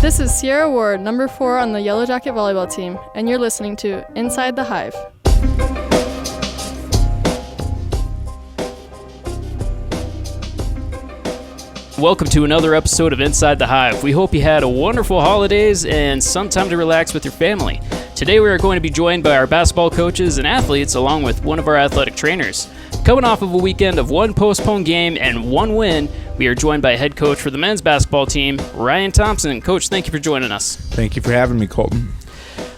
This is Sierra Ward, number 4 on the Yellow Jacket volleyball team, and you're listening to Inside the Hive. Welcome to another episode of Inside the Hive. We hope you had a wonderful holidays and some time to relax with your family. Today we are going to be joined by our basketball coaches and athletes along with one of our athletic trainers. Coming off of a weekend of one postponed game and one win, we are joined by head coach for the men's basketball team, Ryan Thompson. Coach, thank you for joining us. Thank you for having me, Colton.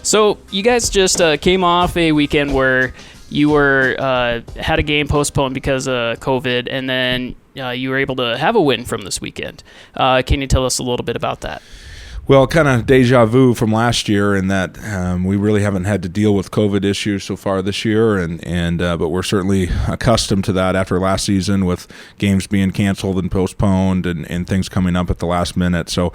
So you guys just came off a weekend where you had a game postponed because of COVID, and then you were able to have a win from this weekend. Can you tell us a little bit about that? Well, kind of deja vu from last year in that we really haven't had to deal with COVID issues so far this year, but we're certainly accustomed to that after last season with games being canceled and postponed and things coming up at the last minute. So,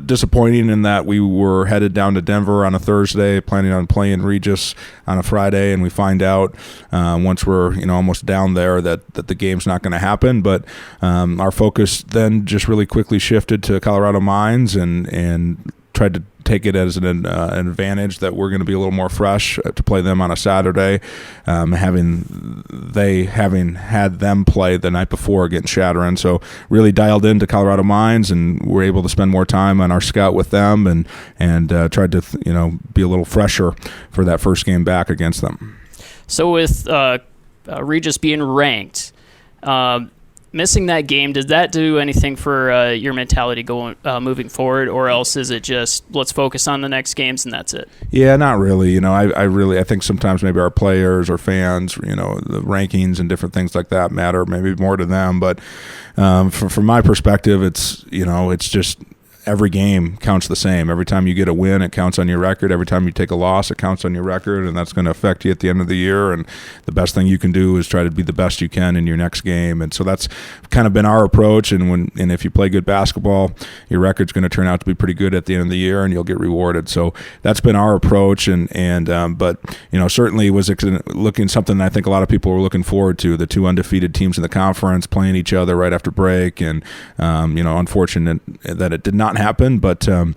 disappointing in that we were headed down to Denver on a Thursday, planning on playing Regis on a Friday, and we find out once we're almost down there that the game's not going to happen. But our focus then just really quickly shifted to Colorado Mesa and tried to take it as an advantage that we're going to be a little more fresh to play them on a Saturday, having had them play the night before against Shattering. So really dialed into Colorado Mesa, and we're able to spend more time on our scout with them and tried to be a little fresher for that first game back against them. So with Regis being ranked, missing that game, did that do anything for your mentality going moving forward, or else is it just let's focus on the next games and that's it? Yeah, not really. I think sometimes maybe our players or fans, the rankings and different things like that matter maybe more to them. But from my perspective, it's just every game counts the same. Every time you get a win, it counts on your record. Every time you take a loss, it counts on your record, and that's going to affect you at the end of the year. And the best thing you can do is try to be the best you can in your next game. And so that's kind of been our approach. And if you play good basketball, your record's going to turn out to be pretty good at the end of the year, and you'll get rewarded. So that's been our approach. But certainly was looking something that I think a lot of people were looking forward to. The two undefeated teams in the conference playing each other right after break, and unfortunate that it did not happen, but I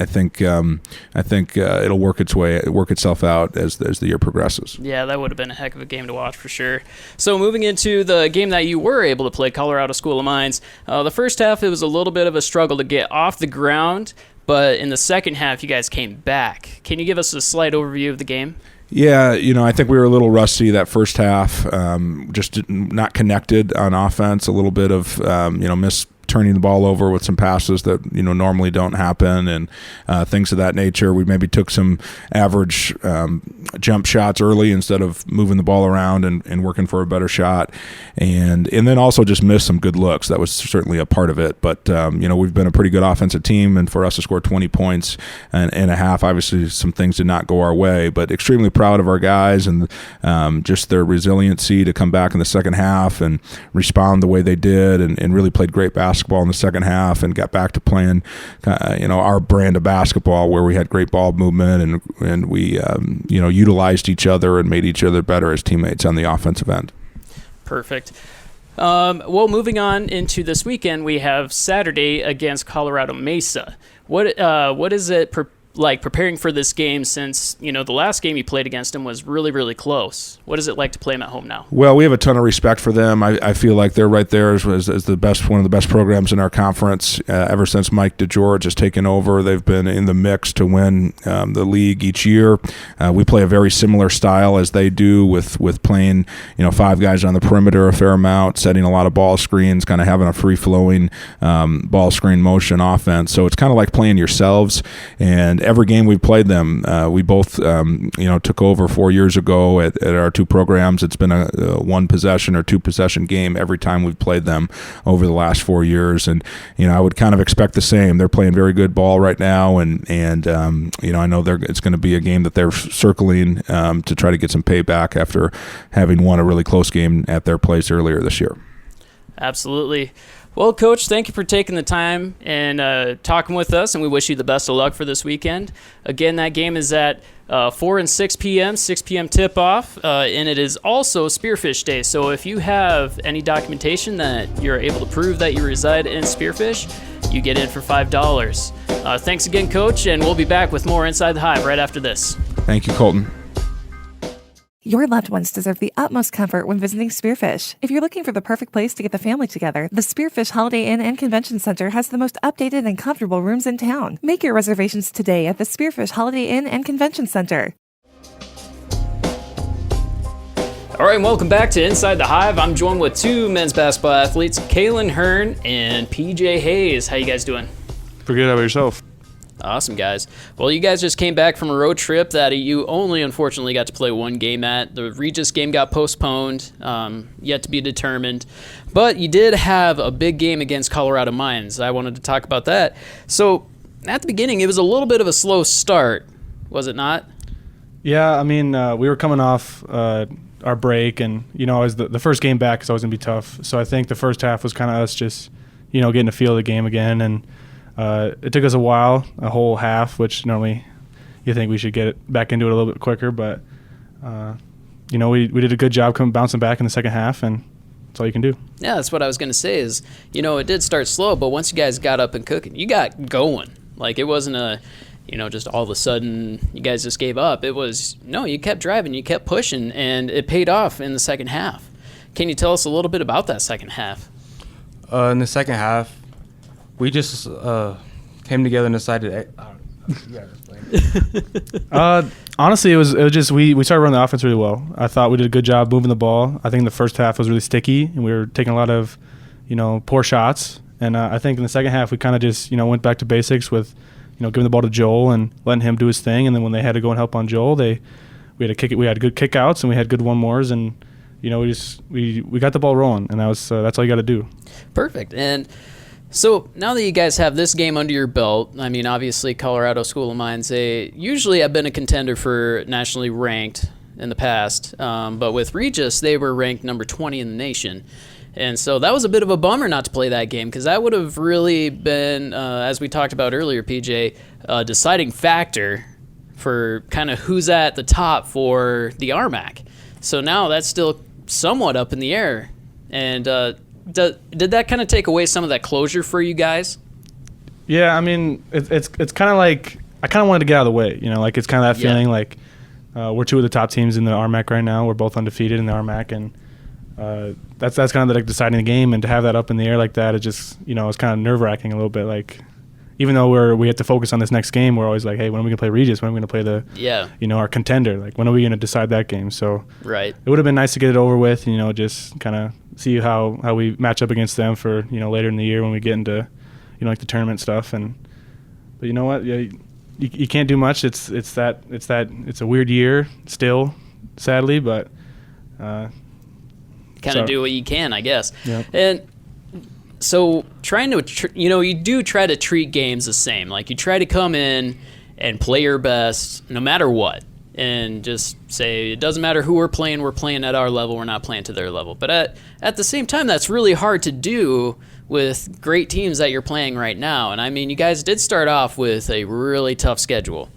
think it'll work itself out as the year progresses. Yeah, that would have been a heck of a game to watch for sure. So moving into the game that you were able to play, Colorado School of Mines, the first half it was a little bit of a struggle to get off the ground, but in the second half you guys came back. Can you give us a slight overview of the game? Yeah, I think we were a little rusty that first half, just not connected on offense, a little bit of turning the ball over with some passes that normally don't happen, and things of that nature. We maybe took some average jump shots early instead of moving the ball around and working for a better shot, and then also just missed some good looks. That was certainly a part of it. But we've been a pretty good offensive team, and for us to score 20 points and a half, obviously some things did not go our way. But extremely proud of our guys and just their resiliency to come back in the second half and respond the way they did, and really played great basketball in the second half and got back to playing our brand of basketball where we had great ball movement and we utilized each other and made each other better as teammates on the offensive end. Perfect. Well, moving on into this weekend, we have Saturday against Colorado Mesa. What is it like preparing for this game, since the last game you played against them was really, really close? What is it like to play them at home now? Well, we have a ton of respect for them. I feel like they're right there as the best, one of the best programs in our conference. Ever since Mike DeGeorge has taken over, they've been in the mix to win the league each year. We play a very similar style as they do, with playing 5 guys on the perimeter a fair amount, setting a lot of ball screens, kind of having a free flowing ball screen motion offense. So it's kind of like playing yourselves. And every game we've played them, we both took over 4 years ago at our two programs. It's been a 1 possession or 2 possession game every time we've played them over the last 4 years. And I would kind of expect the same. They're playing very good ball right now, and I know it's going to be a game that they're circling to try to get some payback after having won a really close game at their place earlier this year. Absolutely. Well, Coach, thank you for taking the time and talking with us, and we wish you the best of luck for this weekend. Again, that game is at 4 and 6 p.m., 6 p.m. tip-off, and it is also Spearfish Day. So if you have any documentation that you're able to prove that you reside in Spearfish, you get in for $5. Thanks again, Coach, and we'll be back with more Inside the Hive right after this. Thank you, Colton. Your loved ones deserve the utmost comfort when visiting Spearfish. If you're looking for the perfect place to get the family together, the Spearfish Holiday Inn and Convention Center has the most updated and comfortable rooms in town. Make your reservations today at the Spearfish Holiday Inn and Convention Center. All right, and welcome back to Inside the Hive. I'm joined with two men's basketball athletes, Kalen Hearn and PJ Hayes. How you guys doing? Pretty good. How about yourself? Awesome, guys. Well, you guys just came back from a road trip that you only, unfortunately, got to play one game at. The Regis game got postponed, yet to be determined. But you did have a big game against Colorado Mines. I wanted to talk about that. So, at the beginning, it was a little bit of a slow start, was it not? Yeah, I mean, we were coming off our break, and, the first game back is always going to be tough. So I think the first half was kind of us just, getting to feel the game again, and it took us a while, a whole half, which normally you think we should get it back into it a little bit quicker. But, we did a good job bouncing back in the second half, and that's all you can do. Yeah, that's what I was going to say is, it did start slow, but once you guys got up and cooking, you got going. Like, it wasn't just all of a sudden you guys just gave up. It was, you kept driving, you kept pushing, and it paid off in the second half. Can you tell us a little bit about that second half? In the second half, we just came together and decided. Honestly, it was just we started running the offense really well. I thought we did a good job moving the ball. I think the first half was really sticky, and we were taking a lot of, poor shots. And I think in the second half we kind of just went back to basics with, giving the ball to Joel and letting him do his thing. And then when they had to go and help on Joel, we had good kickouts and we had good one-mores, and we got the ball rolling, and that's all you got to do. Perfect. And so now that you guys have this game under your belt, I mean, obviously Colorado School of Mines, they usually have been a contender for nationally ranked in the past, but with Regis, they were ranked number 20 in the nation. And so that was a bit of a bummer not to play that game, because that would have really been, as we talked about earlier, PJ, a deciding factor for kind of who's at the top for the RMAC. So now that's still somewhat up in the air. And did that kind of take away some of that closure for you guys? Yeah, I mean, it's kind of like I kind of wanted to get out of the way. It's kind of that feeling like we're two of the top teams in the RMAC right now. We're both undefeated in the RMAC, and that's kind of like deciding the game. And to have that up in the air like that, it just it's kind of nerve wracking a little bit. Like, even though we have to focus on this next game, we're always like, hey, when are we gonna play Regis? When are we gonna play our contender? Like, when are we gonna decide that game? So right, it would have been nice to get it over with. Just kind of see how we match up against them for later in the year when we get into like the tournament stuff. But you know what? Yeah, you can't do much. It's a weird year still, sadly, but kind of do what you can, I guess. Yep. And so trying to you do try to treat games the same. Like, you try to come in and play your best no matter what, and just say it doesn't matter who we're playing at our level, we're not playing to their level. But at the same time, that's really hard to do with great teams that you're playing right now. And I mean, you guys did start off with a really tough schedule,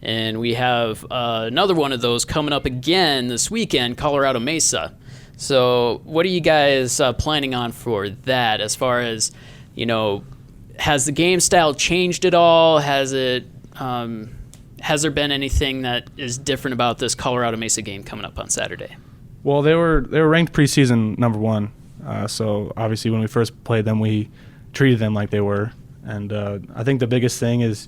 and we have another one of those coming up again this weekend, Colorado Mesa. So what are you guys planning on for that, as far as, has the game style changed at all? Has there been anything that is different about this Colorado Mesa game coming up on Saturday? Well, they were ranked preseason number 1. So obviously when we first played them, we treated them like they were. And I think the biggest thing is,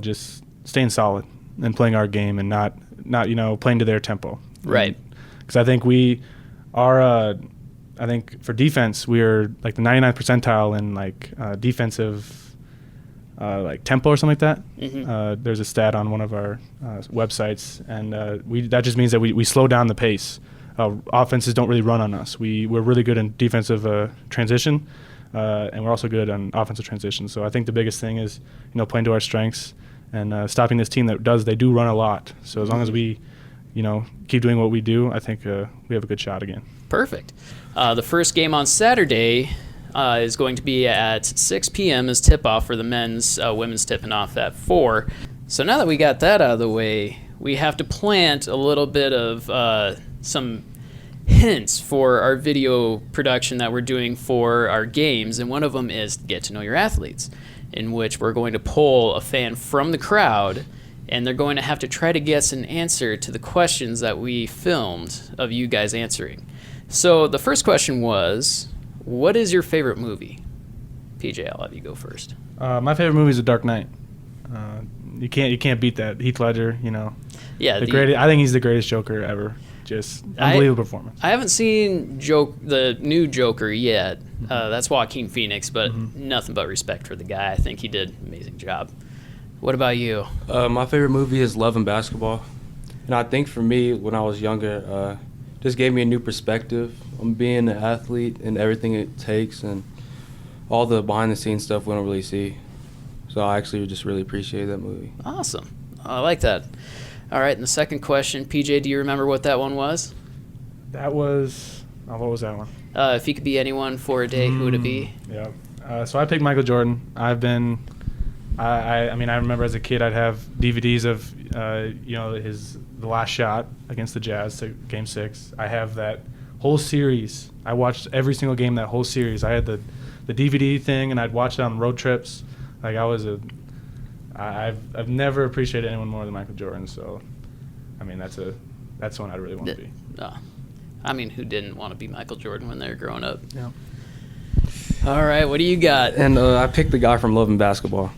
just staying solid and playing our game and not playing to their tempo. Right. Because I think I think for defense, we are like the 99th percentile in defensive tempo or something like that. Mm-hmm. There's a stat on one of our websites, and that just means that we slow down the pace. Offenses don't really run on us. We're really good in defensive transition, and we're also good on offensive transition. So I think the biggest thing is playing to our strengths and stopping this team they do run a lot. So as long as we keep doing what we do, I think we have a good shot again. Perfect. The first game on Saturday, is going to be at 6 p.m. as tip-off for the men's. Women's tipping off at 4. So now that we got that out of the way, we have to plant a little bit of some hints for our video production that we're doing for our games, and one of them is Get to Know Your Athletes, in which we're going to poll a fan from the crowd, and they're going to have to try to guess an answer to the questions that we filmed of you guys answering. So the first question was, what is your favorite movie? PJ, I'll have you go first. My favorite movie is The Dark Knight. You can't beat that. Heath Ledger, Yeah, I think he's the greatest Joker ever. Just unbelievable performance. I haven't seen the new Joker yet. That's Joaquin Phoenix, but nothing but respect for the guy. I think he did an amazing job. What about you? My favorite movie is Love and Basketball. And I think for me, when I was younger, just gave me a new perspective on being an athlete and everything it takes and all the behind-the-scenes stuff we don't really see. So I actually just really appreciate that movie. Awesome. I like that. All right, and the second question, PJ, do you remember what that one was? That was... what was that one? If you could be anyone for a day, who would it be? Yeah. So I picked Michael Jordan. I remember as a kid I'd have DVDs of, the last shot against the Jazz, Game 6. I have that whole series. I watched every single game, that whole series. I had the DVD thing, and I'd watch it on road trips. Like I've never appreciated anyone more than Michael Jordan. So, that's one I really want to be. Who didn't want to be Michael Jordan when they were growing up? Yeah. All right, what do you got? And I picked the guy from Love and Basketball.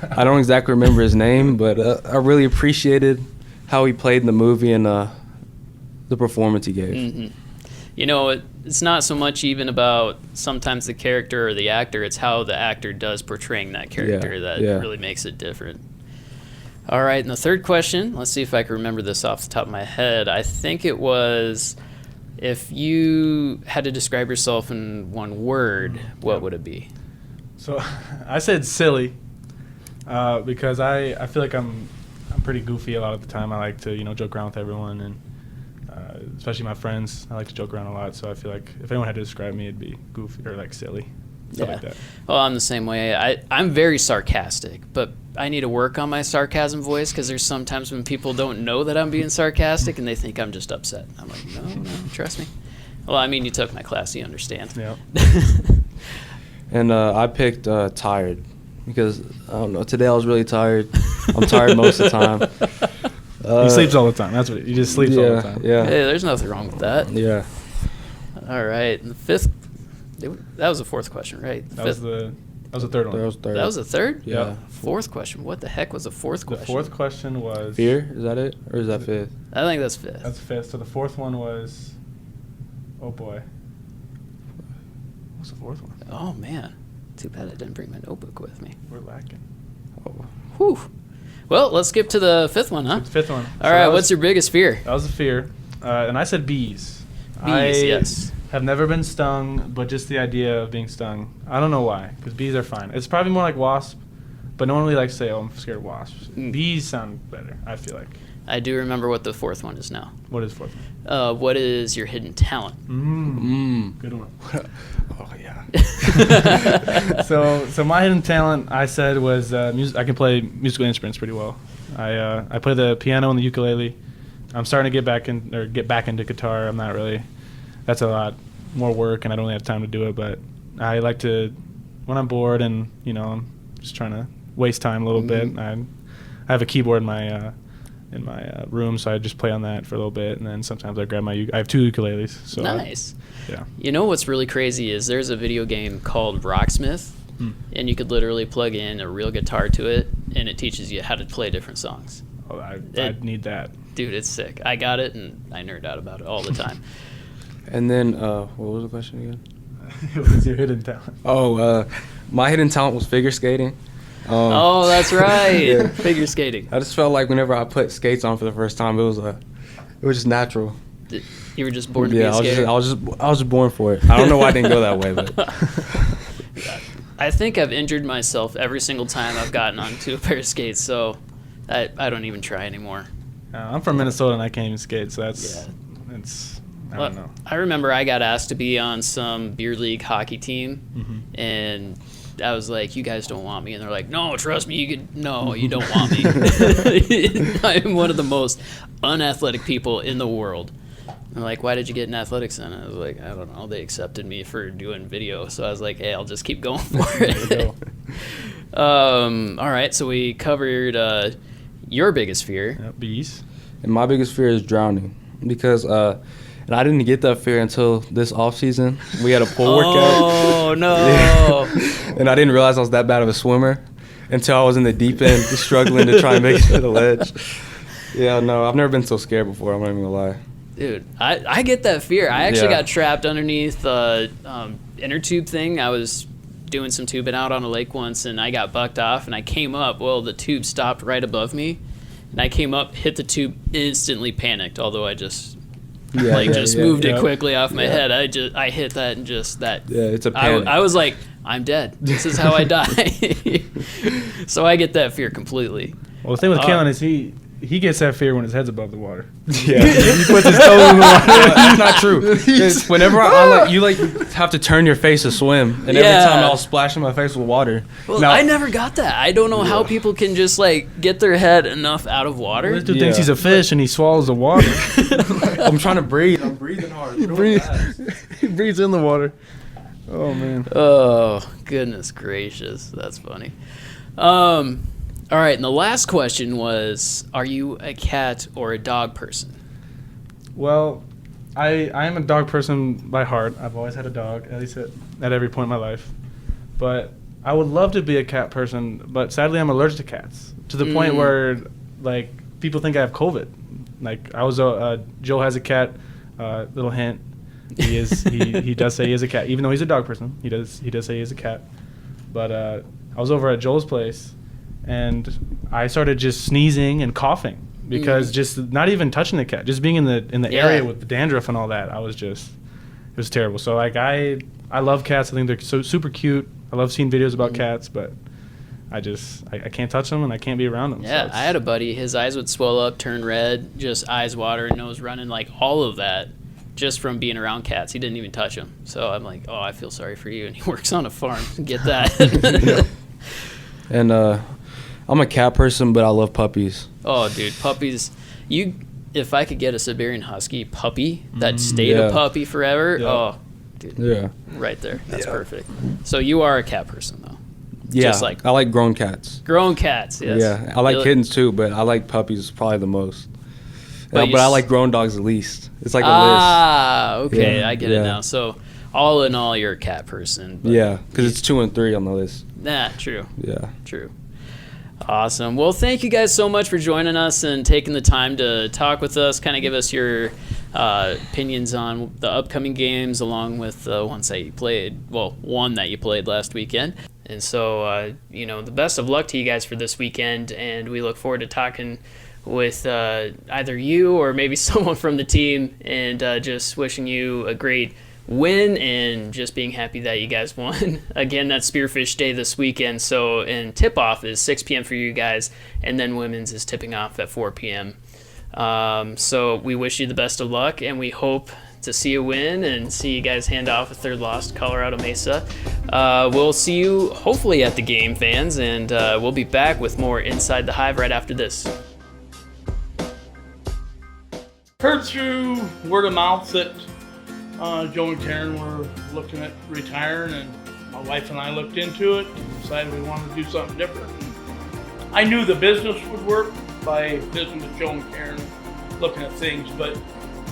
I don't exactly remember his name, but I really appreciated how he played in the movie and the performance he gave. Mm-hmm. It's not so much even about sometimes the character or the actor, it's how the actor does portraying that character that really makes it different. All right, and the third question, let's see if I can remember this off the top of my head. I think it was, if you had to describe yourself in one word, what would it be? So I said silly because I feel like I'm pretty goofy a lot of the time. I like to joke around with everyone, and especially my friends. I like to joke around a lot, so I feel like if anyone had to describe me, it'd be goofy or like silly. Stuff like that. Well, I'm the same way. I'm very sarcastic, but I need to work on my sarcasm voice because there's sometimes when people don't know that I'm being sarcastic and they think I'm just upset. I'm like, no, trust me. Well, you took my class, so you understand. Yeah. And I picked tired because, I don't know, today I was really tired. I'm tired most of the time. He sleeps all the time. That's what he just sleeps all the time. Yeah. Hey, there's nothing wrong with that. Yeah. All right. And the fifth, that was the fourth question, right? That was the third one. That was the third? Yeah. Fourth question. What the heck was the fourth question? The fourth question was... Fear? Is that it? Or is that fifth? I think that's fifth. That's fifth. So the fourth one was... Oh, boy. What's the fourth one? Oh, man. Too bad I didn't bring my notebook with me. We're lacking. Oh. Whew. Well, let's skip to the fifth one, huh? The fifth one. All right, what's your biggest fear? That was a fear. And I said bees. Yes. Have never been stung, but just the idea of being stung. I don't know why, because bees are fine. It's probably more like wasp, but no one really likes to say, oh, I'm scared of wasps. Bees sound better, I feel like. I do remember what the fourth one is now. What is the fourth one? What is your hidden talent? Good one. Oh, yeah. So my hidden talent, I said, was music. I can play musical instruments pretty well. I play the piano and the ukulele. I'm starting to get back into guitar. I'm not really. That's a lot more work, and I don't really have time to do it. But I like to, when I'm bored and I'm just trying to waste time a little bit. I have a keyboard in my room, so I just play on that for a little bit, and then sometimes I grab I have two ukuleles. So nice. Yeah. You know what's really crazy is there's a video game called Rocksmith, and you could literally plug in a real guitar to it, and it teaches you how to play different songs. Oh, I need that. Dude, it's sick. I got it, and I nerd out about it all the time. And then, what was the question again? What was your hidden talent? Oh, my hidden talent was figure skating. Oh, that's right. Yeah. Figure skating. I just felt like whenever I put skates on for the first time, it was just natural. You were just born to be a skater? I was just born for it. I don't know why I didn't go that way, but I think I've injured myself every single time I've gotten onto a pair of skates, so I don't even try anymore. I'm from Minnesota and I can't even skate, so I don't know. I remember I got asked to be on some beer league hockey team, and I was like, "You guys don't want me," and they're like, "No, trust me, you don't want me." I'm one of the most unathletic people in the world. I'm like, "Why did you get in athletics then?" I was like, "I don't know. They accepted me for doing video," so I was like, "Hey, I'll just keep going for it." All right, so we covered your biggest fear. Bees. And my biggest fear is drowning because and I didn't get that fear until this off season. We had a pool workout. Oh no! And I didn't realize I was that bad of a swimmer until I was in the deep end, struggling to try and make it to the ledge. Yeah, no, I've never been so scared before. I'm not even gonna lie. Dude, I get that fear. I actually Yeah. got trapped underneath the inner tube thing. I was doing some tubing out on a lake once, and I got bucked off, and I came up. Well, the tube stopped right above me, and I came up, hit the tube, instantly panicked. Although I just moved it quickly off my head. I hit that and just that. Yeah, it's a panic. I was like, I'm dead. This is how I die. So I get that fear completely. Well, the thing with Kalen is he gets that fear when his head's above the water. Yeah. He puts his toe in the water. That's not true. It's whenever you have to turn your face to swim, and every time I'll splash in my face with water. Well, Now, I never got that. I don't know how people can just get their head enough out of water. This dude thinks he's a fish and he swallows the water. I'm trying to breathe. I'm breathing hard. He breathes in the water. Oh man. Oh, goodness gracious. That's funny. All right, and the last question was, are you a cat or a dog person? Well, I am a dog person by heart. I've always had a dog, at least at every point in my life. But I would love to be a cat person, but sadly I'm allergic to cats to the point where people think I have COVID. Joe has a cat. Little hint, he does say he is a cat, even though he's a dog person. He does say he is a cat. But I was over at Joel's place, and I started just sneezing and coughing because just not even touching the cat, just being in the area with the dandruff and all that. It was terrible. So I love cats. I think they're so super cute. I love seeing videos about cats, but I can't touch them and I can't be around them. Yeah, So I had a buddy. His eyes would swell up, turn red, just eyes water, nose running, all of that, just from being around cats. He didn't even touch them. So I'm like, oh, I feel sorry for you. And he works on a farm. Get that. And I'm a cat person, but I love puppies. Oh, dude, puppies. If I could get a Siberian Husky puppy that stayed a puppy forever, oh, dude. Yeah. Right there. That's perfect. So you are a cat person, though. Yeah, Just I like grown cats. Grown cats, yes. Yeah, I like kittens too, but I like puppies probably the most. But I like grown dogs the least. It's like a list. Ah, okay, Yeah, I get it now. So all in all, you're a cat person. But Yeah, because it's 2 and 3 on the list. Nah, true. Yeah. True. Awesome. Well, thank you guys so much for joining us and taking the time to talk with us, kind of give us your opinions on the upcoming games along with the ones that you played. Well, one that you played last weekend. And so, the best of luck to you guys for this weekend, and we look forward to talking with either you or maybe someone from the team, and just wishing you a great win and just being happy that you guys won. Again, that's Spearfish Day this weekend, and tip-off is 6 p.m. for you guys, and then women's is tipping off at 4 p.m. So we wish you the best of luck, and we hope to see you win and see you guys hand off a third loss to Colorado Mesa. We'll see you hopefully at the game, fans, and we'll be back with more Inside the Hive right after this. Heard through word of mouth that Joe and Karen were looking at retiring, and my wife and I looked into it and decided we wanted to do something different. I knew the business would work by visiting with Joe and Karen, looking at things, but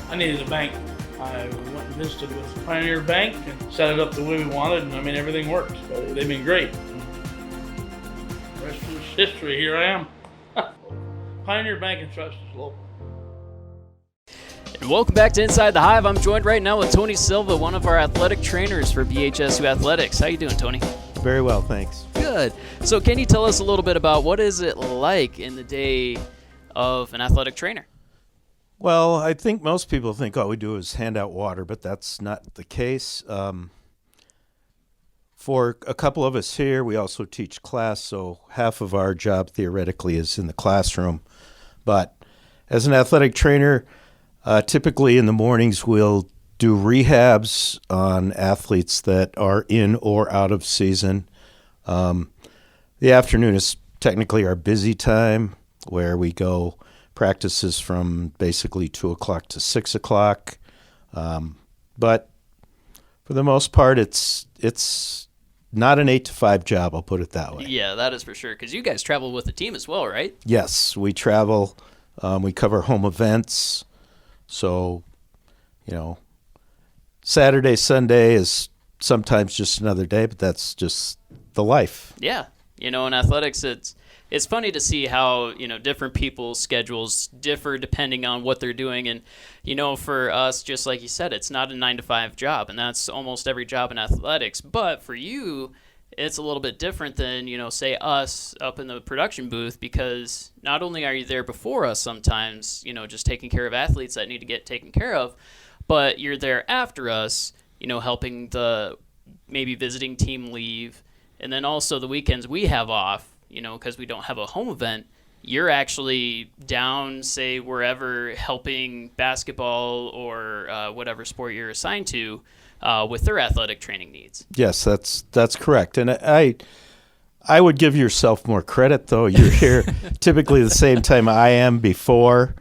I needed a bank. I went and visited with Pioneer Bank and set it up the way we wanted, and everything worked. So they've been great. The rest is history. Here I am. Pioneer Bank and Trust is local. And welcome back to Inside the Hive. I'm joined right now with Tony Silva, one of our athletic trainers for BHSU Athletics. How you doing, Tony? Very well, thanks. Good. So can you tell us a little bit about what is it like in the day of an athletic trainer? Well, I think most people think all we do is hand out water, but that's not the case. For a couple of us here, we also teach class, so half of our job theoretically is in the classroom. But as an athletic trainer, Typically in the mornings, we'll do rehabs on athletes that are in or out of season. The afternoon is technically our busy time, where we go practices from basically 2 o'clock to 6 o'clock. But for the most part, it's not an 8 to 5 job, I'll put it that way. Yeah, that is for sure, because you guys travel with the team as well, right? Yes, we travel. We cover home events. So, Saturday, Sunday is sometimes just another day, but that's just the life. Yeah. In athletics, it's funny to see how, different people's schedules differ depending on what they're doing. And, for us, just like you said, it's not a 9 to 5 job, and that's almost every job in athletics. But for you, it's a little bit different than, say us up in the production booth, because not only are you there before us sometimes, just taking care of athletes that need to get taken care of, but you're there after us, helping the maybe visiting team leave. And then also the weekends we have off, because we don't have a home event, you're actually down, say, wherever, helping basketball or whatever sport you're assigned to with their athletic training needs. Yes, that's correct. And I would give yourself more credit, though. You're here typically the same time I am before.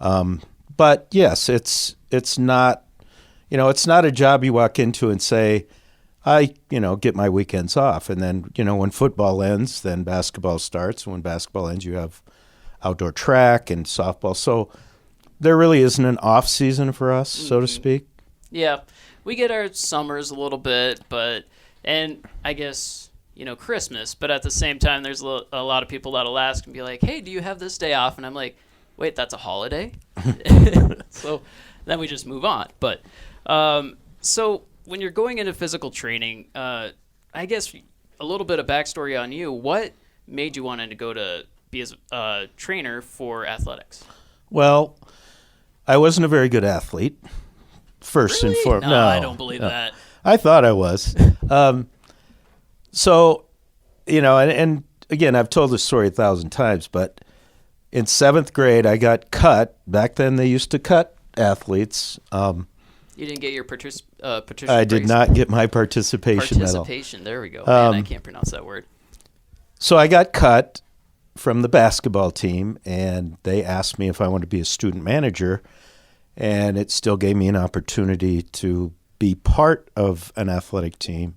But yes, it's not, it's not a job you walk into and say, I get my weekends off. And then, when football ends, then basketball starts. When basketball ends, you have outdoor track and softball. So there really isn't an off season for us, so to speak. Yeah, we get our summers a little bit, and I guess, Christmas. But at the same time, there's a lot of people that'll ask and be like, hey, do you have this day off? And I'm like, wait, that's a holiday? So then we just move on. But so when you're going into physical training, I guess a little bit of backstory on you. What made you want to go to be a trainer for athletics? Well, I wasn't a very good athlete, first Really? and foremost. No, I don't believe that. I thought I was. So, and again, I've told this story 1,000 times, but in 7th grade, I got cut. Back then, they used to cut athletes. You didn't get your participation. I did not get my participation medal. Participation, there we go. Man, I can't pronounce that word. So I got cut from the basketball team, and they asked me if I wanted to be a student manager, and it still gave me an opportunity to be part of an athletic team.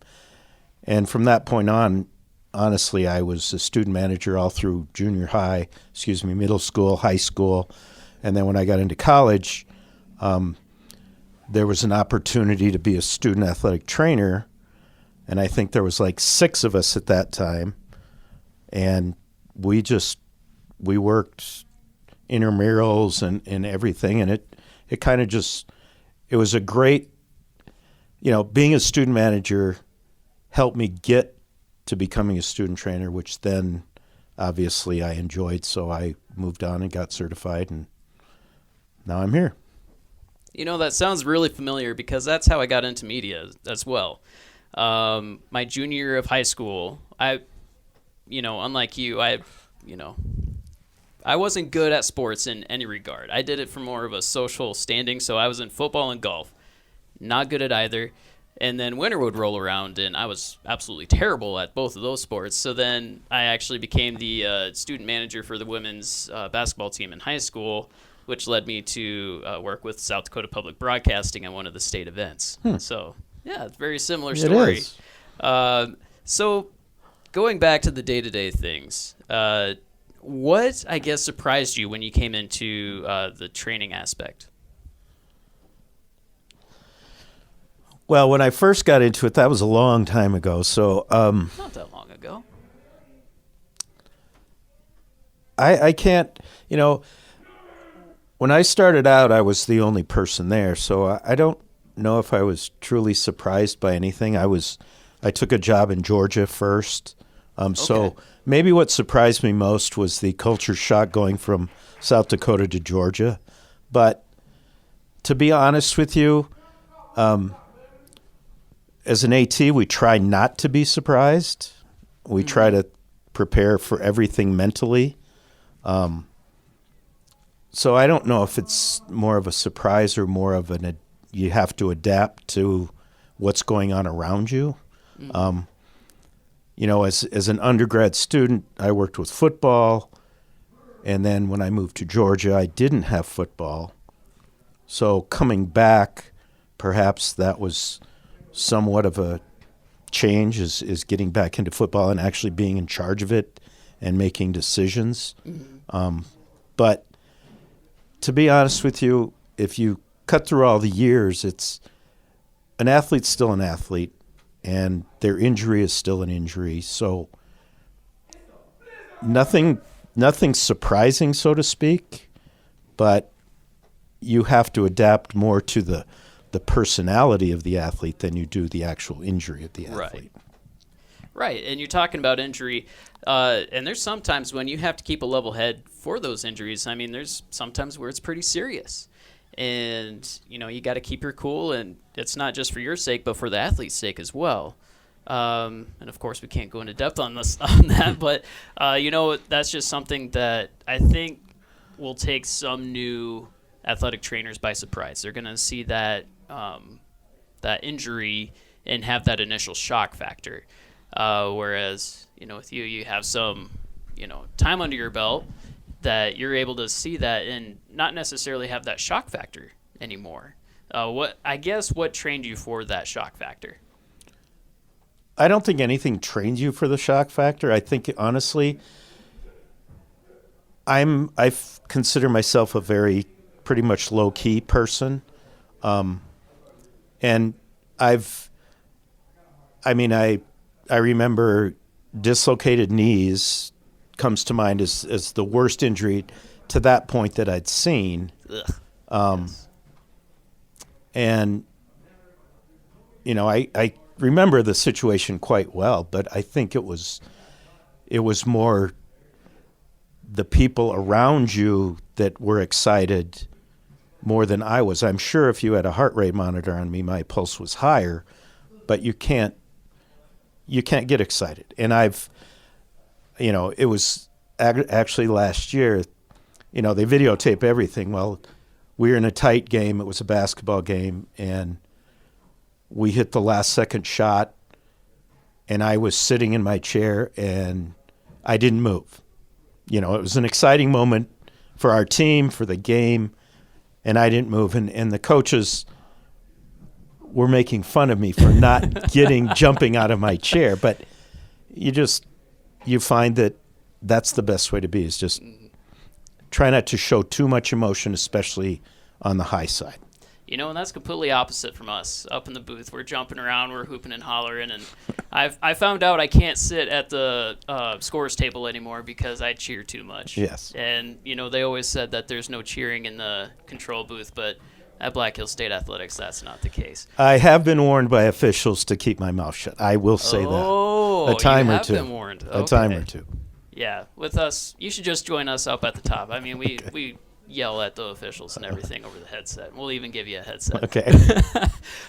And from that point on, honestly, I was a student manager all through middle school, high school, and then when I got into college, there was an opportunity to be a student athletic trainer, and I think there was like 6 of us at that time, and we worked intramurals and everything, and it kind of it was a great, being a student manager helped me get to becoming a student trainer, which then obviously I enjoyed, so I moved on and got certified, and now I'm here. That sounds really familiar, because that's how I got into media as well. My junior year of high school, unlike you, I wasn't good at sports in any regard. I did it for more of a social standing, so I was in football and golf. Not good at either. And then winter would roll around, and I was absolutely terrible at both of those sports. So then I actually became the student manager for the women's basketball team in high school, which led me to work with South Dakota Public Broadcasting on one of the state events. So, yeah, it's a very similar story. It is. So going back to the day-to-day things, what, I guess, surprised you when you came into the training aspect? Well, when I first got into it, that was a long time ago. So Not that long ago. I can't, when I started out, I was the only person there. So I don't know if I was truly surprised by anything. I took a job in Georgia first. So maybe what surprised me most was the culture shock going from South Dakota to Georgia. But to be honest with you, as an AT, we try not to be surprised. We try to prepare for everything mentally. So I don't know if it's more of a surprise or more of you have to adapt to what's going on around you. Mm-hmm. As an undergrad student, I worked with football, and then when I moved to Georgia, I didn't have football. So coming back, perhaps that was somewhat of a change, is getting back into football and actually being in charge of it and making decisions. Mm-hmm. But to be honest with you, if you cut through all the years, an athlete's still an athlete, and their injury is still an injury. So nothing surprising, so to speak, but you have to adapt more to the personality of the athlete than you do the actual injury of the athlete. Right, and you're talking about injury, and there's sometimes when you have to keep a level head for those injuries. I mean, there's sometimes where it's pretty serious, and you got to keep your cool, and it's not just for your sake, but for the athlete's sake as well. And of course, we can't go into depth on that, but that's just something that I think will take some new athletic trainers by surprise. They're going to see that injury and have that initial shock factor. Whereas, with you have some, time under your belt that you're able to see that and not necessarily have that shock factor anymore. What trained you for that shock factor? I don't think anything trains you for the shock factor. I think, honestly, I consider myself a very pretty much low-key person. And I remember dislocated knees comes to mind as the worst injury to that point that I'd seen. Yes. And, I remember the situation quite well, but I think it was more the people around you that were excited more than I was. I'm sure if you had a heart rate monitor on me, my pulse was higher, but you can't get excited. And it was actually last year, they videotape everything. Well, we were in a tight game. It was a basketball game, and we hit the last second shot, and I was sitting in my chair, and I didn't move. It was an exciting moment for our team, for the game, and I didn't move. And the coaches were making fun of me for not jumping out of my chair. But you find that that's the best way to be, is just try not to show too much emotion, especially on the high side. And that's completely opposite from us. Up in the booth, we're jumping around, we're hooping and hollering, and I found out I can't sit at the scores table anymore because I cheer too much. Yes. And, they always said that there's no cheering in the control booth, but at Black Hills State Athletics, that's not the case. I have been warned by officials to keep my mouth shut. I will say that. Oh, a time you or have two. been warned. A time or two. Yeah, with us, you should just join us up at the top. I mean, we yell at the officials and everything over the headset. We'll even give you a headset. Okay.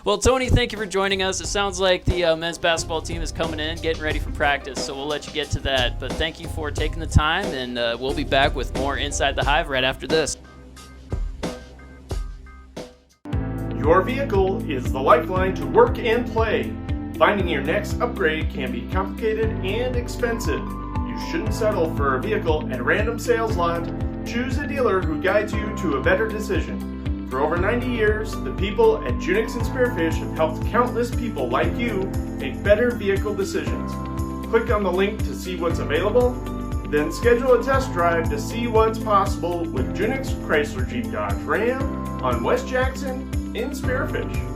Well, Tony, thank you for joining us. It sounds like the men's basketball team is coming in, getting ready for practice, so we'll let you get to that. But thank you for taking the time, and we'll be back with more Inside the Hive right after this. Your vehicle is the lifeline to work and play. Finding your next upgrade can be complicated and expensive. You shouldn't settle for a vehicle at a random sales lot. Choose a dealer who guides you to a better decision. For over 90 years, the people at Junix and Spearfish have helped countless people like you make better vehicle decisions. Click on the link to see what's available, then schedule a test drive to see what's possible with Junix Chrysler Jeep Dodge Ram on West Jackson in Spearfish.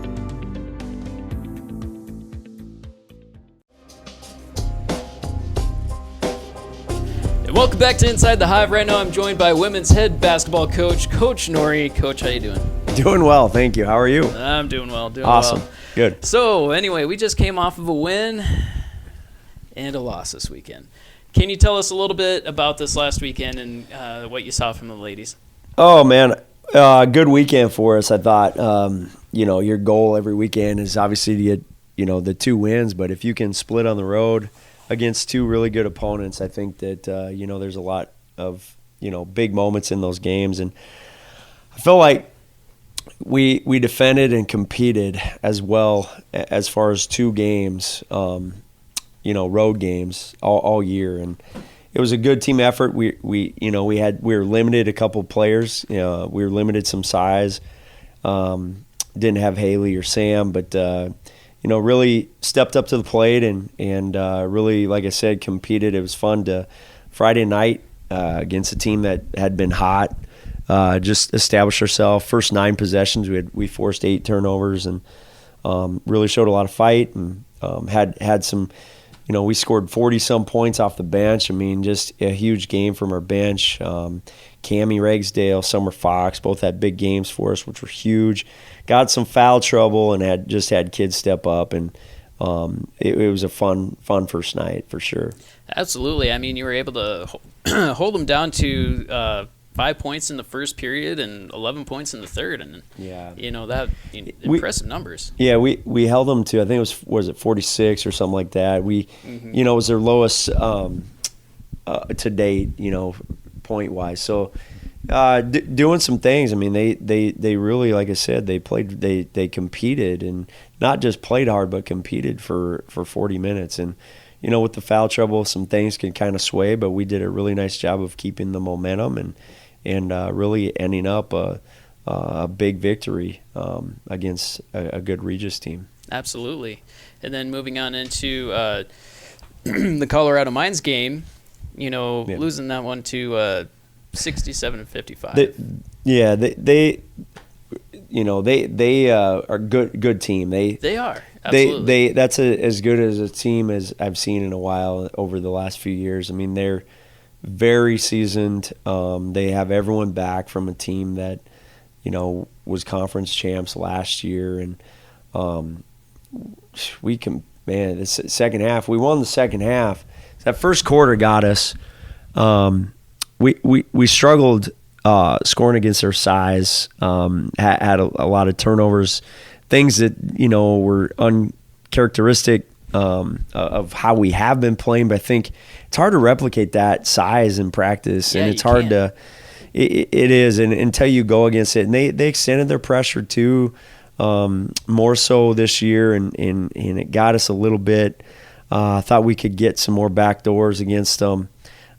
Welcome back to Inside the Hive. Right now I'm joined by women's head basketball coach, Coach Nori. Coach, how you doing? Doing well, thank you. How are you? I'm doing well. Awesome. Well. Good. So, anyway, we just came off of a win and a loss this weekend. Can you tell us a little bit about this last weekend and what you saw from the ladies? Oh, man. Good weekend for us, I thought. Your goal every weekend is obviously to get, the 2 wins, but if you can split on the road against 2 really good opponents, I think that, there's a lot of big moments in those games. And I feel like we defended and competed as well as far as 2 games, road games all year. And it was a good team effort. We were limited a couple of players. We were limited some size. Didn't have Haley or Sam, but really stepped up to the plate and really, like I said, competed. It was fun to Friday night against a team that had been hot. Just established ourselves. First 9 possessions, we forced 8 turnovers and really showed a lot of fight and had some. We scored 40-some points off the bench. I mean, just a huge game from our bench. Cammie Ragsdale, Summer Fox, both had big games for us, which were huge. Got some foul trouble and had kids step up, and it was a fun first night for sure. Absolutely. I mean, you were able to hold them down to 5 points in the first period and 11 points in the third, and impressive numbers. Yeah, we held them to, I think it was it 46 or something like that. It was their lowest to date, point wise. So doing some things. I mean, they really, like I said, they competed and not just played hard, but competed for 40 minutes. And with the foul trouble, some things can kind of sway, but we did a really nice job of keeping the momentum and really ending up a big victory against a good Regis team. Absolutely. And then moving on into the Colorado Mines game, losing that one to 67-55. They are a good team. They are. Absolutely. That's as good as a team as I've seen in a while over the last few years. I mean, they're very seasoned. They have everyone back from a team that, was conference champs last year, and the second half, we won the second half. That first quarter got us. We struggled scoring against their size. Had a lot of turnovers, things that were uncharacteristic of how we have been playing. But I think it's hard to replicate that size in practice, and it's hard to. It is, and until you go against it, and they extended their pressure too, more so this year, and it got us a little bit. I thought we could get some more backdoors against them,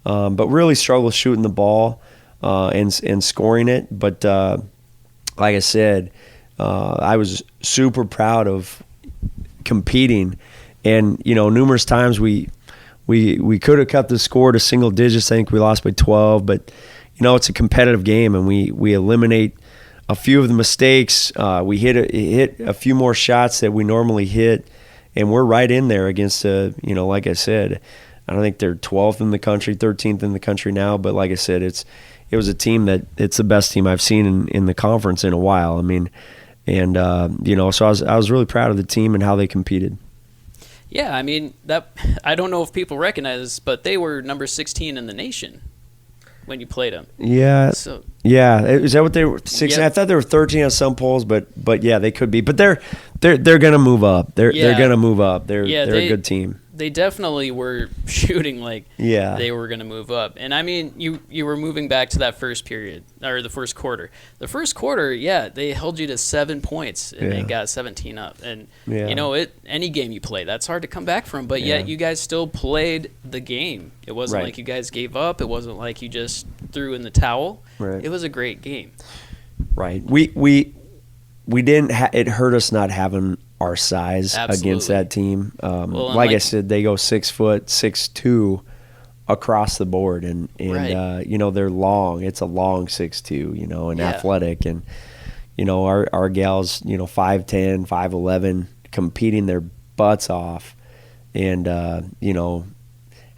but really struggled shooting the ball and scoring it. But like I said, I was super proud of competing, and numerous times we could have cut the score to single digits. I think we lost by 12, but it's a competitive game, and we eliminate a few of the mistakes. We hit a few more shots that we normally hit, and we're right in there against like I said, I don't think they're 12th in the country, 13th in the country now, but like I said, it was a team that it's the best team I've seen in the conference in a while. I mean, and so I was really proud of the team and how they competed. Yeah, I mean, I don't know if people recognize this, but they were number 16 in the nation when you played them. Yeah. So yeah, is that what they were? 16? Yep. I thought they were 13 on some polls, but yeah, they could be. But they're gonna move up. They're gonna move up. They're a good team. They definitely were shooting like they were going to move up. And, I mean, you were moving back to that first period, or the first quarter. The first quarter, they held you to 7 points, and they got 17 up. And, any game you play, that's hard to come back from. But yet you guys still played the game. It wasn't like you guys gave up. It wasn't like you just threw in the towel. Right. It was a great game. Right. We didn't it hurt us not having our size against that team. Like I said, they go 6 foot, 6'2" across the board, and they're long. It's a long 6'2", and athletic, and our gals, 5'10", 5'11", competing their butts off, and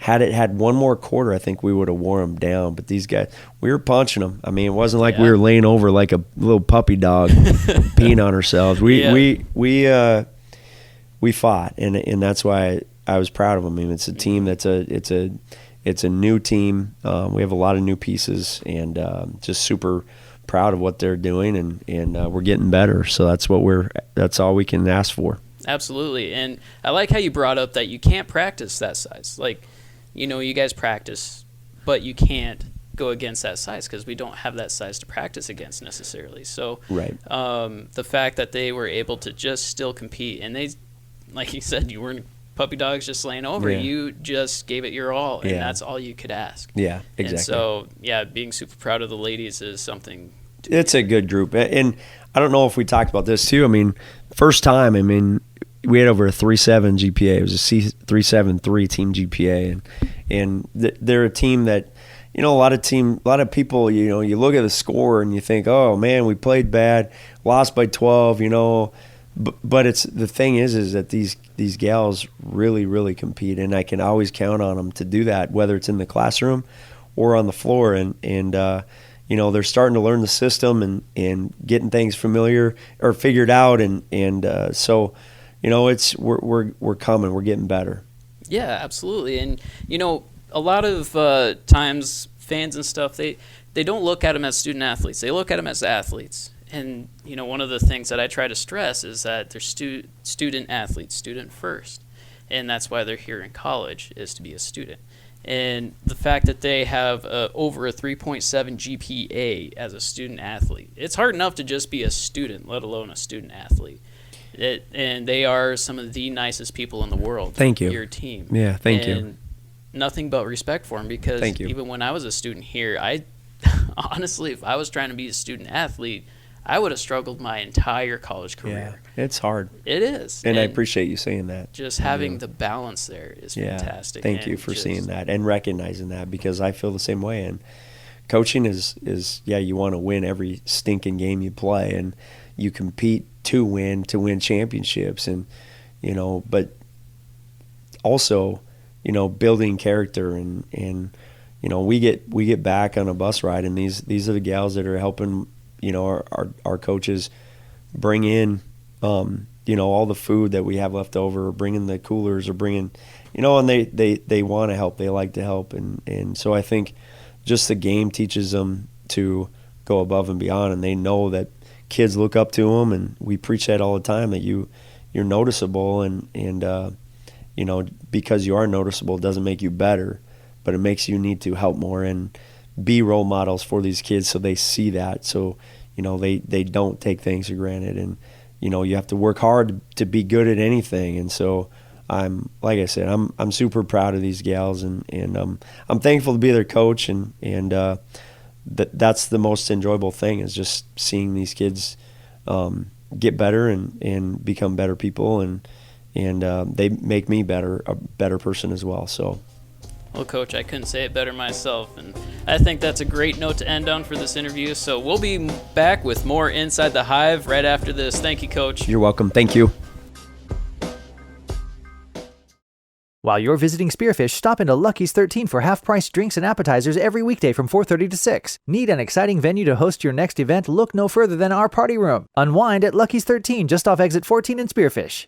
had it had one more quarter, I think we would have wore them down. But these guys, we were punching them. I mean, it wasn't like we were laying over like a little puppy dog, peeing on ourselves. We fought, and that's why I was proud of them. I mean, it's a team it's a new team. We have a lot of new pieces, and just super proud of what they're doing, and we're getting better. So that's all we can ask for. Absolutely, and I like how you brought up that you can't practice that size. Like, you guys practice, but you can't go against that size because we don't have that size to practice against necessarily. So Right. The fact that they were able to just still compete, and they, like you said, you weren't puppy dogs just laying over. Yeah. You just gave it your all, and Yeah. that's all you could ask. Yeah, exactly. And so, yeah, being super proud of the ladies is something. It's a good group. And I don't know if we talked about this too. I mean, first time, I mean, we had over a 3.7 GPA. It was a C373 team GPA. And they're a team that, you know, a lot of people, you know, you look at the score and you think, oh man, we played bad, lost by 12, you know. But it's the thing is that these gals really, really compete, and I can always count on them to do that, whether it's in the classroom or on the floor. And you know, they're starting to learn the system and getting things familiar or figured out. And so, you know, we're coming, we're getting better. Yeah, absolutely. And, you know, a lot of times fans and stuff, they don't look at them as student athletes. They look at them as athletes. And, you know, one of the things that I try to stress is that they're student athletes, student first. And that's why they're here in college, is to be a student. And the fact that they have over a 3.7 GPA as a student athlete, it's hard enough to just be a student, let alone a student athlete. And they are some of the nicest people in the world. Thank you. Your team. Yeah, thank you. And nothing but respect for them, because Thank you. even when I was a student here, I honestly, if I was trying to be a student athlete, I would have struggled my entire college career. Yeah, it's hard. It is. And I appreciate you saying that. Just having the balance there is fantastic. Thank you for seeing that and recognizing that, because I feel the same way. And coaching is you want to win every stinking game you play, and you compete to win championships, and you know, but also, you know, building character and you know, we get back on a bus ride, and these are the gals that are helping, you know, our coaches bring in, you know, all the food that we have left over, or bringing the coolers, or bringing, you know, and they want to help. They like to help. And so I think just the game teaches them to go above and beyond, and they know that kids look up to them, and we preach that all the time, that you're noticeable, and you know, because you are noticeable doesn't make you better, but it makes you need to help more and be role models for these kids, so they see that, so you know, they don't take things for granted. And you know, you have to work hard to be good at anything. And so I'm, like I said, I'm super proud of these gals, and I'm thankful to be their coach, and that's the most enjoyable thing, is just seeing these kids get better and become better people, and they make me a better person as well. So. Well, Coach, I couldn't say it better myself, and I think that's a great note to end on for this interview. So we'll be back with more Inside the Hive right after this. Thank you, Coach. You're welcome. Thank you. While you're visiting Spearfish, stop into Lucky's 13 for half-price drinks and appetizers every weekday from 4:30 to 6. Need an exciting venue to host your next event? Look no further than our party room. Unwind at Lucky's 13, just off exit 14 in Spearfish.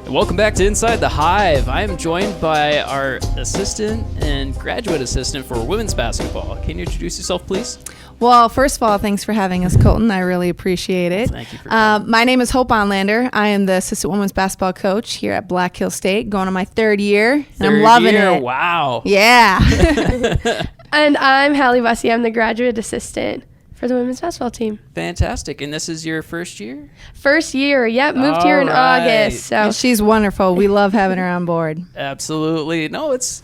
Welcome back to Inside the Hive. I am joined by our assistant and graduate assistant for women's basketball. Can you introduce yourself, please? Well, first of all, thanks for having us, Colton. I really appreciate it. Thank you for coming. My name is Hope Onlander. I am the assistant women's basketball coach here at Black Hill State, going on my third year, and I'm loving it. Wow. Yeah. And I'm Hallie Bussey. I'm the graduate assistant for the women's basketball team. Fantastic. And this is your first year? First year. Yep. Moved here in August. So And she's wonderful. We love having her on board. Absolutely. No, it's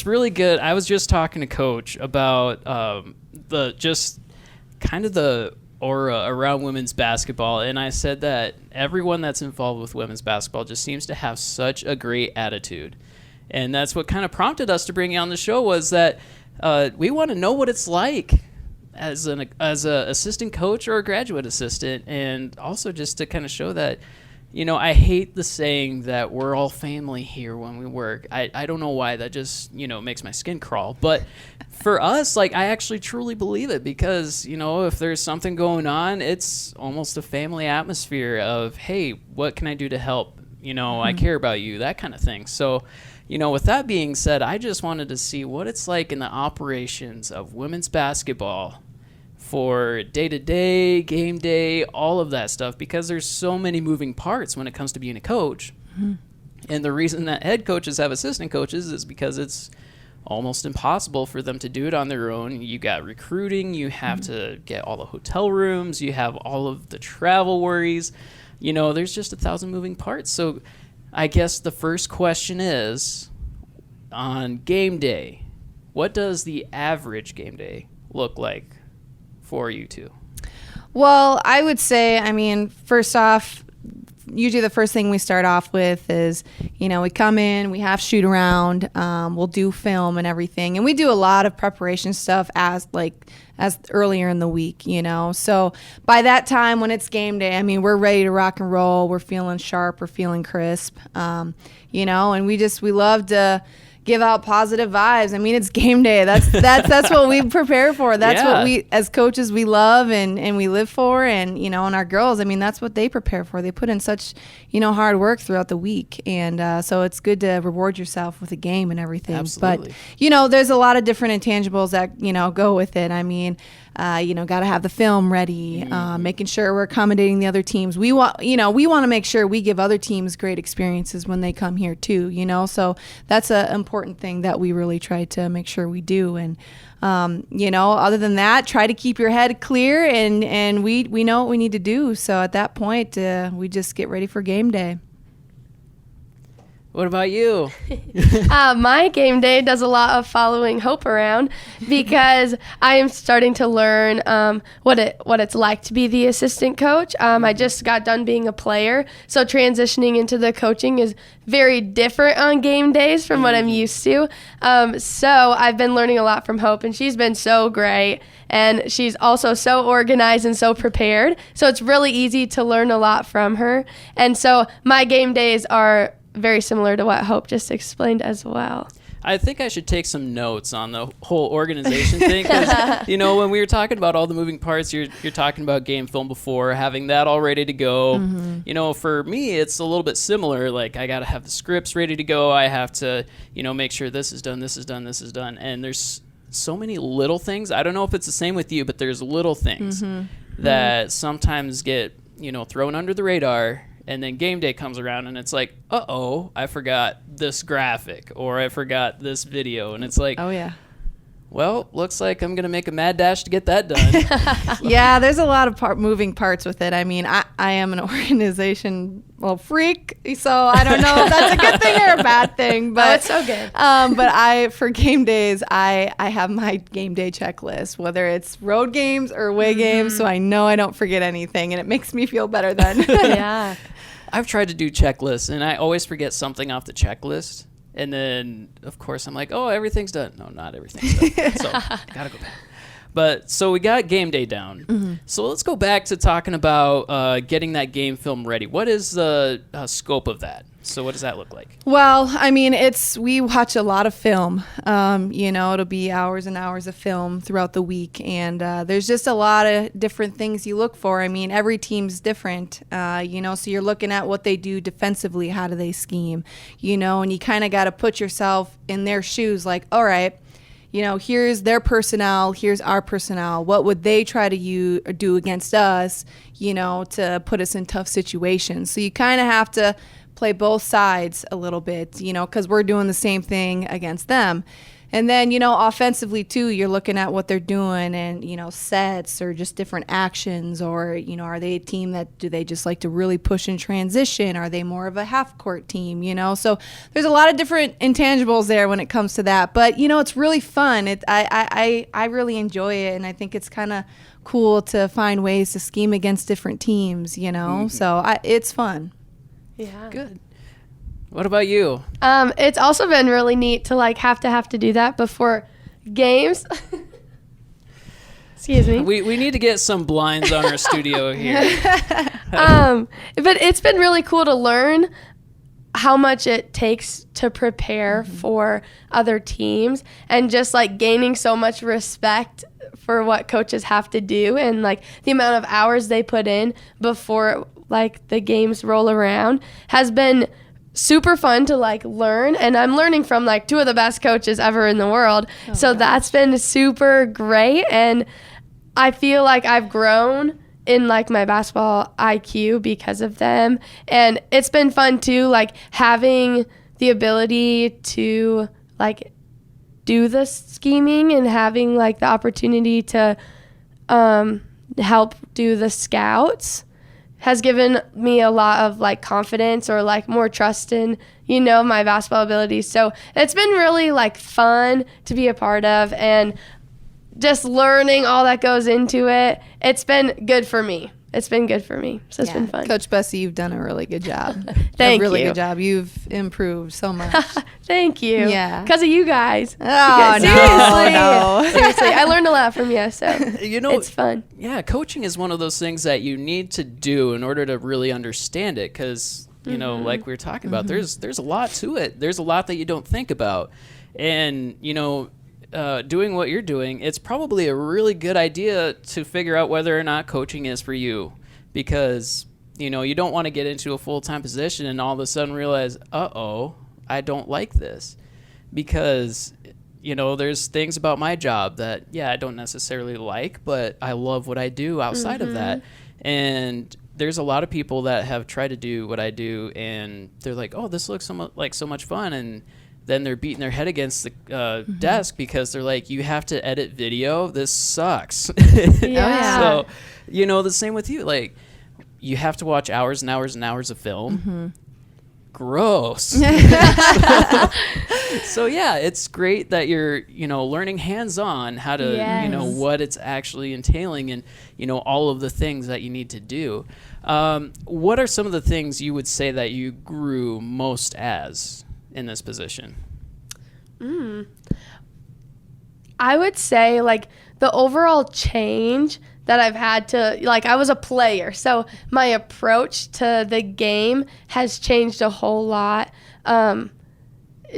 really good. I was just talking to Coach about the aura around women's basketball, and I said that everyone that's involved with women's basketball just seems to have such a great attitude. And that's what kind of prompted us to bring you on the show, was that we want to know what it's like as a assistant coach or a graduate assistant, and also just to kind of show that, you know, I hate the saying that we're all family here when we work. I don't know why. That just, you know, makes my skin crawl. But for us, like, I actually truly believe it, because, you know, if there's something going on, it's almost a family atmosphere of, hey, what can I do to help? You know, I care about you, that kind of thing. So, you know, with that being said, I just wanted to see what it's like in the operations of women's basketball for day-to-day, game day, all of that stuff, because there's so many moving parts when it comes to being a coach. Mm-hmm. And the reason that head coaches have assistant coaches is because it's almost impossible for them to do it on their own. You got recruiting, you have to get all the hotel rooms, you have all of the travel worries. There's just 1,000 moving parts. So I guess the first question is, on game day, what does the average game day look like for you two? Well, I would say, first off, usually the first thing we start off with is, we come in, we have shoot around, we'll do film and everything. And we do a lot of preparation stuff as earlier in the week, So by that time when it's game day, we're ready to rock and roll. We're feeling sharp. We're feeling crisp, and we love to give out positive vibes. It's game day. That's what we prepare for. That's what we, as coaches, we love and we live for. And, and our girls, that's what they prepare for. They put in such, hard work throughout the week. And so it's good to reward yourself with a game and everything. Absolutely. But, there's a lot of different intangibles that, go with it. Got to have the film ready, making sure we're accommodating the other teams. We want to make sure we give other teams great experiences when they come here too, So that's an important thing that we really try to make sure we do. And, other than that, try to keep your head clear and we know what we need to do. So at that point, we just get ready for game day. What about you? My game day does a lot of following Hope around because I am starting to learn what it's like to be the assistant coach. I just got done being a player, so transitioning into the coaching is very different on game days from what I'm used to. So I've been learning a lot from Hope, and she's been so great. And she's also so organized and so prepared. So it's really easy to learn a lot from her. And so my game days are very similar to what Hope just explained as well. I think I should take some notes on the whole organization thing because, when we were talking about all the moving parts, you're talking about game film before, having that all ready to go. Mm-hmm. For me, it's a little bit similar. Like, I got to have the scripts ready to go. I have to, make sure this is done, this is done, this is done. And there's so many little things. I don't know if it's the same with you, but there's little things that sometimes get, thrown under the radar. And then game day comes around and it's like, I forgot this graphic or I forgot this video. And it's like, oh, yeah. Well, looks like I'm going to make a mad dash to get that done. Yeah, there's a lot of moving parts with it. I am an organization freak, so I don't know if that's a good thing or a bad thing. But it's so good. But for game days, I have my game day checklist, whether it's road games or away games, so I know I don't forget anything, and it makes me feel better then. Yeah. I've tried to do checklists, and I always forget something off the checklist. And then, of course, I'm like, everything's done. No, not everything's done. So I got to go back. But so we got game day down. Mm-hmm. So let's go back to talking about getting that game film ready. What is the scope of that? So what does that look like? Well, we watch a lot of film. It'll be hours and hours of film throughout the week. And there's just a lot of different things you look for. Every team's different, so you're looking at what they do defensively. How do they scheme? And you kind of got to put yourself in their shoes like, all right, here's their personnel, here's our personnel. What would they try to do against us, to put us in tough situations? So you kind of have to play both sides a little bit, because we're doing the same thing against them. And then, offensively too, you're looking at what they're doing and, sets or just different actions or, are they a team that do they just like to really push in transition? Are they more of a half court team, So there's a lot of different intangibles there when it comes to that. But, it's really fun. I really enjoy it. And I think it's kind of cool to find ways to scheme against different teams, Mm-hmm. So it's fun. Yeah. Good. What about you? It's also been really neat to have to do that before games. Excuse me. We need to get some blinds on our studio here. But it's been really cool to learn how much it takes to prepare for other teams and just gaining so much respect for what coaches have to do and the amount of hours they put in before the games roll around has been super fun to learn, and I'm learning from two of the best coaches ever in the world. That's been super great, and I feel like I've grown in my basketball IQ because of them, and it's been fun too having the ability to do the scheming and having like the opportunity to help do the scouts has given me a lot of like confidence or like more trust in, you know, my basketball abilities. So it's been really like fun to be a part of, and just learning all that goes into it. It's been good for me. It's been good for me. So it's been fun. Coach Bessie, you've done a really good job. Thank a really you. good job. You've improved so much. Thank you. Yeah. Because of you guys. Oh, Seriously. no. Seriously. I learned a lot from you, so You know, it's fun. Yeah, coaching is one of those things that you need to do in order to really understand it, because, you know, like we were talking about, there's a lot to it. There's a lot that you don't think about. And, you know, doing what you're doing, it's probably a really good idea to figure out whether or not coaching is for you, because, you know, you don't want to get into a full-time position and all of a sudden realize, I don't like this, because, you know, there's things about my job that, yeah, I don't necessarily like, but I love what I do outside of that. And there's a lot of people that have tried to do what I do, and they're like, oh, this looks like so much fun, and then they're beating their head against the desk because they're like, you have to edit video? This sucks. Yeah. So, you know, the same with you. Like, you have to watch hours and hours and hours of film. Gross. So, yeah, it's great that you're, you know, learning hands-on how to, you know, what it's actually entailing and, you know, all of the things that you need to do. What are some of the things you would say that you grew most as in this position? I would say like the overall change that I've had to, like, I was a player, so my approach to the game has changed a whole lot.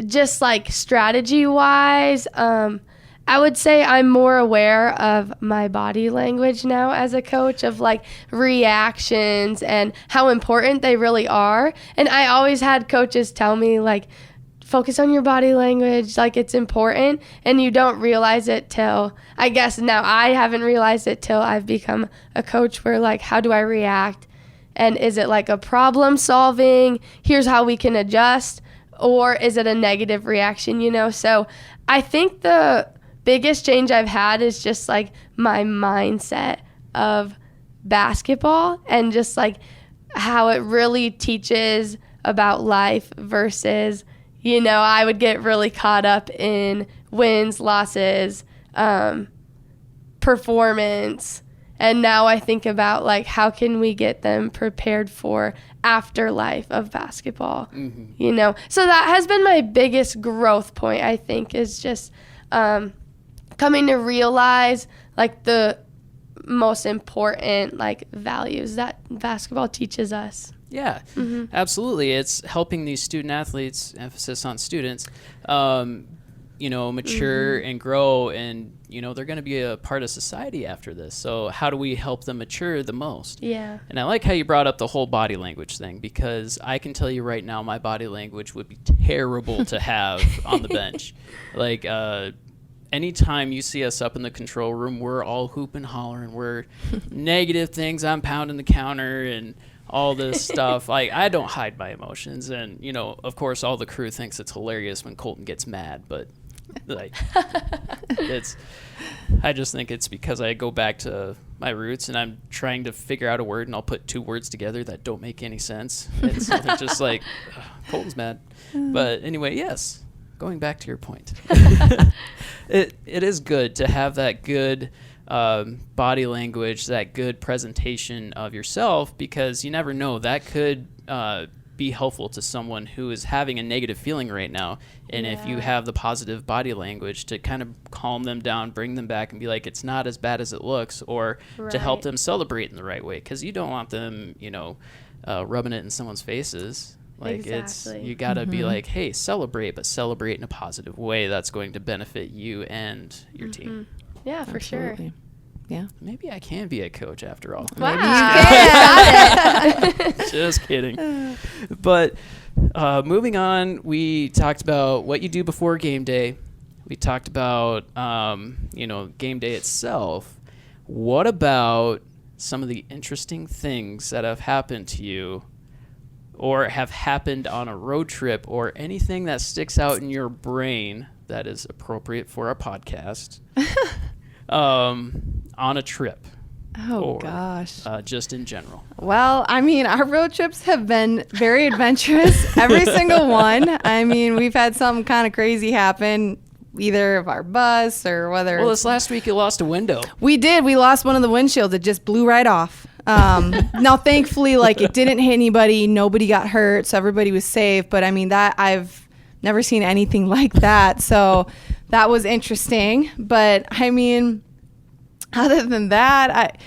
Just like strategy wise, I would say I'm more aware of my body language now as a coach, of like reactions and how important they really are. And I always had coaches tell me like, focus on your body language, like it's important, and you don't realize it till, I guess now I haven't realized it till I've become a coach, where like, how do I react? And is it like a problem solving? Here's how we can adjust. Or is it a negative reaction, you know? So I think the biggest change I've had is just like my mindset of basketball, and just like how it really teaches about life versus, you know, I would get really caught up in wins, losses, performance. And now I think about like, how can we get them prepared for afterlife of basketball, you know? So that has been my biggest growth point, I think, is just coming to realize like the most important like values that basketball teaches us. Yeah, absolutely. It's helping these student athletes, emphasis on students, you know, mature and grow, and, you know, they're going to be a part of society after this. So how do we help them mature the most? Yeah. And I like how you brought up the whole body language thing, because I can tell you right now my body language would be terrible to have on the bench. Like, anytime you see us up in the control room, we're all hoop and hollering. We're negative things. I'm pounding the counter and all this stuff. Like, I don't hide my emotions. And, you know, of course, all the crew thinks it's hilarious when Colton gets mad. But, like, I just think it's because I go back to my roots and I'm trying to figure out a word, and I'll put two words together that don't make any sense. And so they're just like, Colton's mad. But anyway, yes. Going back to your point, it is good to have that good body language, that good presentation of yourself, because you never know, that could be helpful to someone who is having a negative feeling right now. And if you have the positive body language to kind of calm them down, bring them back and be like, it's not as bad as it looks, or to help them celebrate in the right way, because you don't want them, you know, rubbing it in someone's faces. Like, it's, you got to be like, hey, celebrate, but celebrate in a positive way that's going to benefit you and your team. Yeah, for sure. Yeah. Maybe I can be a coach after all. Wow. Maybe you can. Just kidding. But moving on, we talked about what you do before game day. We talked about, you know, game day itself. What about some of the interesting things that have happened to you, or have happened on a road trip, or anything that sticks out in your brain that is appropriate for our podcast, on a trip? Oh, gosh. Just in general. Well, I mean, our road trips have been very adventurous, every single one. I mean, we've had something kind of crazy happen, either of our bus or whether. Well, this last week you lost a window. We did. We lost one of the windshields. It just blew right off. Now, thankfully, like, it didn't hit anybody. Nobody got hurt, so everybody was safe. But I mean, that I've never seen anything like that. So that was interesting. But I mean, other than that,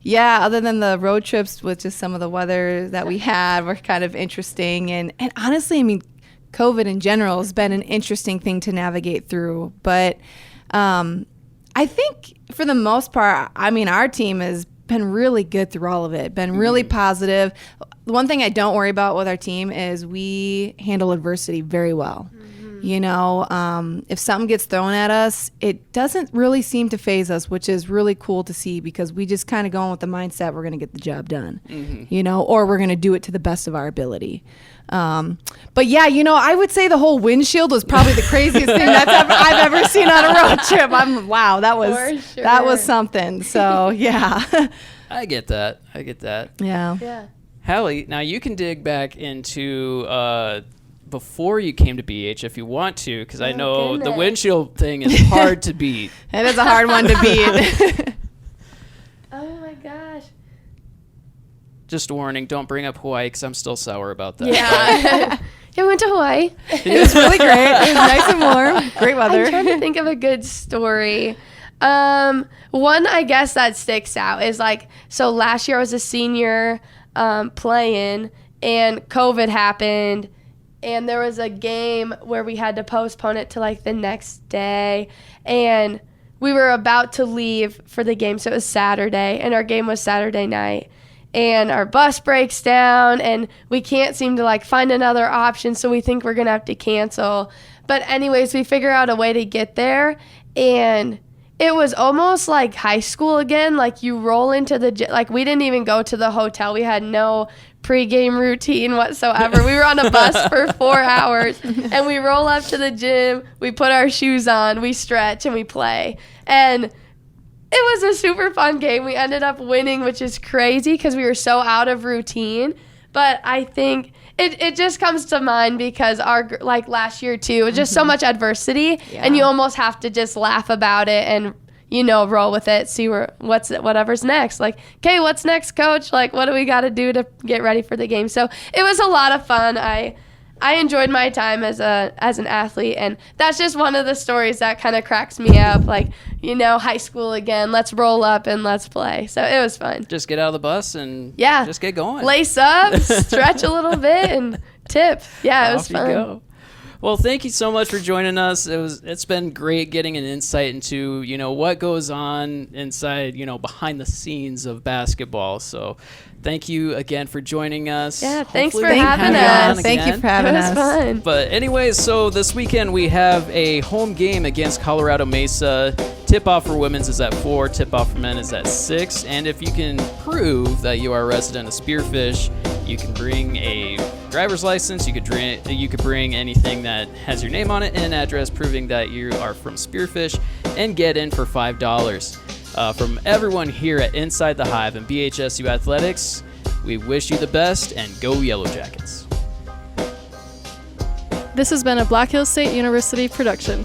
other than the road trips with just some of the weather that we had were kind of interesting. And honestly, I mean, COVID in general has been an interesting thing to navigate through. But I think for the most part, I mean, our team has been really good through all of it, been really positive. The one thing I don't worry about with our team is we handle adversity very well. You know, if something gets thrown at us, it doesn't really seem to faze us, which is really cool to see because we just kind of go in with the mindset we're going to get the job done, you know, or we're going to do it to the best of our ability. But yeah, you know, I would say the whole windshield was probably the craziest thing I've ever seen on a road trip. Wow, that was something. So yeah. I get that. Yeah. Hallie, now you can dig back into before you came to BH if you want to, because I know the windshield thing is hard to beat. It is a hard one to beat. Oh my gosh. Just a warning, don't bring up Hawaii because I'm still sour about that. Yeah. I went to Hawaii. It was really great. It was nice and warm. Great weather. I'm trying to think of a good story. One, I guess, that sticks out is like, so last year I was a senior playing and COVID happened. And there was a game where we had to postpone it to like the next day. And we were about to leave for the game. So it was Saturday and our game was Saturday night. And our bus breaks down and we can't seem to like find another option. So we think we're going to have to cancel. But anyways, we figure out a way to get there. And it was almost like high school again. Like you roll into like we didn't even go to the hotel. We had no pregame routine whatsoever. We were on a bus for 4 hours and we roll up to the gym. We put our shoes on, we stretch and we play. And it was a super fun game. We ended up winning, which is crazy because we were so out of routine. But I think it just comes to mind because our like last year too, it was just so much adversity and you almost have to just laugh about it and, you know, roll with it, see whatever's next. Like, okay, what's next, coach? Like, what do we got to do to get ready for the game? So it was a lot of fun. I enjoyed my time as an athlete, and that's just one of the stories that kind of cracks me up. Like, you know, high school again, let's roll up and let's play. So it was fun. Just get out of the bus and just get going. Lace up, stretch a little bit, and tip. Yeah, it was fun. You go. Well, thank you so much for joining us. It's been great getting an insight into, you know, what goes on inside, you know, behind the scenes of basketball. So thank you again for joining us. Yeah, thanks for having us. Thank you for having us. It was fun. But anyways, so this weekend we have a home game against Colorado Mesa. Tip-off for women's is at 4, tip-off for men is at 6. And if you can prove that you are a resident of Spearfish, you can bring a driver's license, you could bring anything that has your name on it and an address proving that you are from Spearfish and get in for $5. From everyone here at Inside the Hive and BHSU Athletics, we wish you the best and go Yellow Jackets. This has been a Black Hills State University production.